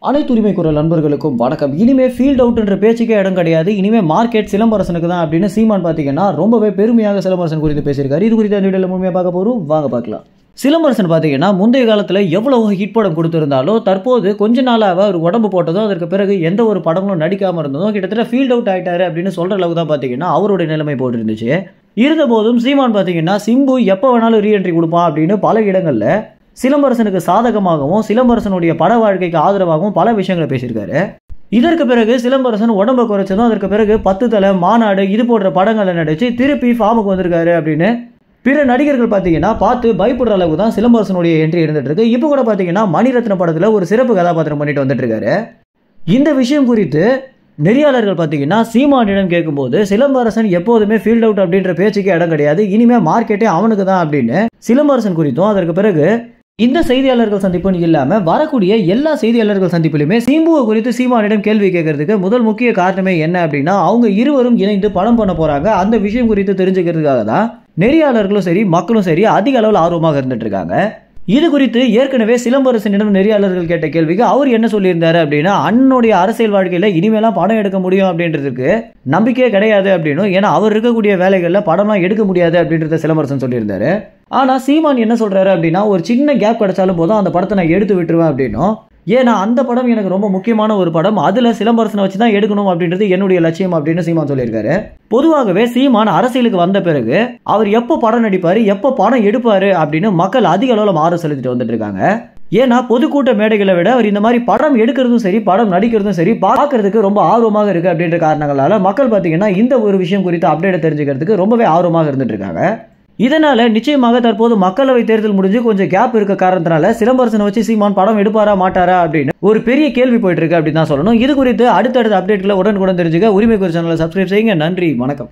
அனைத்து உரிமை குரல் நண்பர்களுக்கும் வணக்கம். இனிமே ஃபீல்ட் அவுட்ன்ற பேச்சுக்கே இடம் கிடையாது. இனிமே மார்க்கெட் சிலம்பரசனுக்கு தான் அப்படின்னு சீமான் பார்த்தீங்கன்னா ரொம்பவே பெருமையாக சிலம்பரசன் குறித்து பேசியிருக்காரு. இது குறித்து அந்த வீடியோவில் முழுமையாக பார்க்க போகிறோம், வாங்க பார்க்கலாம். சிலம்பரசன் பார்த்தீங்கன்னா முந்தைய காலத்தில் எவ்வளவு ஹிட் படம் கொடுத்திருந்தாலும் தற்போது கொஞ்ச நாளாக அவர் உடம்பு போட்டதும் அதற்கு பிறகு எந்த ஒரு படங்களும் நடிக்காமல் இருந்ததும் கிட்டத்தட்ட ஃபீல்ட் அவுட் ஆகிட்டாரு அப்படின்னு சொல்கிற அளவுக்கு தான் பார்த்தீங்கன்னா அவருடைய நிலைமை போட்டு இருந்துச்சு. இருந்தபோதும் சீமான் பார்த்தீங்கன்னா சிம்பு எப்போ வேணாலும் ரீஎன்ட்ரி கொடுப்பான் அப்படின்னு பல இடங்களில் சிலம்பரசனுக்கு சாதகமாகவும் சிலம்பரசனுடைய பட வாழ்க்கைக்கு ஆதரவாகவும் பல விஷயங்களை பேசியிருக்காரு. இதற்கு பிறகு சிலம்பரசன் உடம்பை குறைச்சதும் அதற்கு பிறகு 10 தலை, மாநாடு இது போன்ற படங்களை நடிச்சு திருப்பி ஃபார்முக்கு வந்திருக்காரு அப்படின்னு பிற நடிகர்கள் பார்த்தீங்கன்னா பார்த்து பயப்படுற அளவுக்கு தான் சிலம்பரசனுடைய என்ட்ரி இருந்துட்டு இருக்கு. இப்போ கூட பார்த்தீங்கன்னா மணிரத்ன படத்தில் ஒரு சிறப்பு கதாபாத்திரம் பண்ணிட்டு வந்துட்டு இருக்காரு. இந்த விஷயம் குறித்து நெறியாளர்கள் பார்த்தீங்கன்னா சீமானிடம் கேட்கும்போது சிலம்பரசன் எப்போதுமே ஃபீல்ட் அவுட் அப்படின்ற பேச்சுக்கு இடம் கிடையாது, இனிமே மார்க்கெட்டே அவனுக்கு தான் அப்படின்னு சிலம்பரசன் குறித்தும் அதற்கு பிறகு இந்த செய்தியாளர்கள் சந்திப்புன்னு இல்லாம வரக்கூடிய எல்லா செய்தியாளர்கள் சந்திப்பிலுமே சிம்புவை குறித்து சீமானிடம் கேள்வி கேட்கறதுக்கு முதல் முக்கிய காரணமே என்ன அப்படின்னா அவங்க இருவரும் இணைந்து படம் பண்ண போறாங்க. அந்த விஷயம் குறித்து தெரிஞ்சுக்கிறதுக்காக தான் நெறியாளர்களும் சரி மக்களும் சரி அதிக அளவில் ஆர்வமாக இருந்துட்டு இருக்காங்க. இது குறித்து ஏற்கனவே சிலம்பரசனிடம் நெறியாளர்கள் கேட்ட கேள்விக்கு அவர் என்ன சொல்லியிருந்தாரு அப்படின்னா அண்ணனுடைய அரசியல் வாழ்க்கையில இனிமேலாம் படம் எடுக்க முடியும் அப்படின்றதுக்கு நம்பிக்கையே கிடையாது அப்படின்னும், ஏன்னா அவர் இருக்கக்கூடிய வேலைகள்ல படம்லாம் எடுக்க முடியாது அப்படின்றத சிலம்பரசன் சொல்லியிருந்தாரு. ஆனா சீமான் என்ன சொல்றாரு அப்படின்னா ஒரு சின்ன கேப் கிடைச்சாலும் போதும் அந்த படத்தை நான் எடுத்து விட்டுருவேன் அப்படின்னும், ஏன்னா அந்த படம் எனக்கு ரொம்ப முக்கியமான ஒரு படம், அதுல சிலம்பரசனை வச்சு தான் எடுக்கணும் அப்படின்றது என்னுடைய லட்சியம் அப்படின்னு சீமான் சொல்லியிருக்காரு. பொதுவாகவே சீமான் அரசியலுக்கு வந்த பிறகு அவர் எப்போ படம் நடிப்பாரு எப்போ படம் எடுப்பாரு அப்படின்னு மக்கள் அதிக அளவில் ஆர்வம் செலுத்திட்டு வந்துட்டு இருக்காங்க. ஏன்னா பொதுக்கூட்ட மேடைகளை விட அவர் இந்த மாதிரி படம் எடுக்கிறதும் சரி படம் நடிக்கிறதும் சரி பார்க்கறதுக்கு ரொம்ப ஆர்வமாக இருக்கு அப்படின்ற காரணங்களால மக்கள் பார்த்தீங்கன்னா இந்த ஒரு விஷயம் குறித்து அப்டேட் தெரிஞ்சுக்கிறதுக்கு ரொம்பவே ஆர்வமாக இருந்துட்டு இருக்காங்க. இதனால நிச்சயமாக தற்போது மக்களவை தேர்தல் முடிஞ்சு கொஞ்சம் கேப் இருக்க காரணத்தினால சிலம்பரசனை வச்சு சீமான் படம் எடுப்பாரா மாட்டாரா அப்படின்னு ஒரு பெரிய கேள்வி போயிட்டு இருக்கு அப்படின்னு தான் சொல்லணும். இது குறித்து அடுத்தடுத்த அப்டேட்களை உடனுக்குடன் தெரிஞ்சுக்க உரிமை குரல் சேனலை சப்ஸ்கிரைப் செய்யுங்க. நன்றி, வணக்கம்.